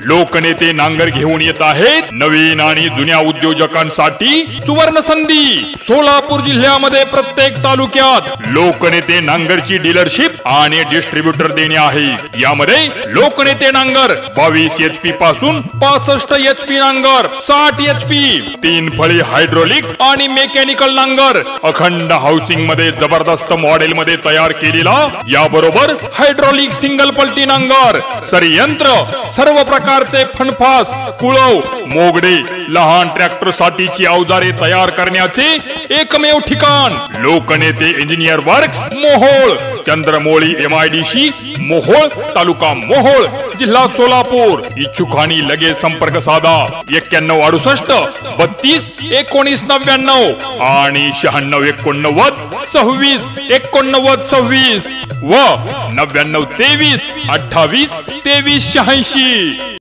लोकनेते नांगर घेऊन येत आहेत नवीन आणि जुन्या उद्योजकांसाठी सुवर्ण संधी। सोलापूर जिल्ह्यामध्ये प्रत्येक तालुक्यात लोकनेते नांगरची डीलरशिप आणि डिस्ट्रीब्युटर देणे आहे। यामध्ये लोकनेते नांगर 22 HP पासून 65 HP नांगर, 60 HP, 3 फळी हायड्रोलिक आणि मेकॅनिकल नांगर अखंड हाऊसिंग मध्ये जबरदस्त मॉडेल मध्ये तयार केलेला, याबरोबर हायड्रोलिक सिंगल पलटी नांगर, सरीयंत्र, सर्व प्रकारचे फणफास, कुळव, मोगडे, लहान ट्रॅक्टर साठीची अवजारे तयार करण्याचे एकमेव ठिकाण लोकनेते engineer works Mohol, Chandramoli MIDC Mohol, taluka Mohol, जिल्हा सोलापूर। इच्छुकांनी लगेच संपर्क साधा 9168 32 19 99 आणि 96 89 26 89 26 व 99 23 28 23 86।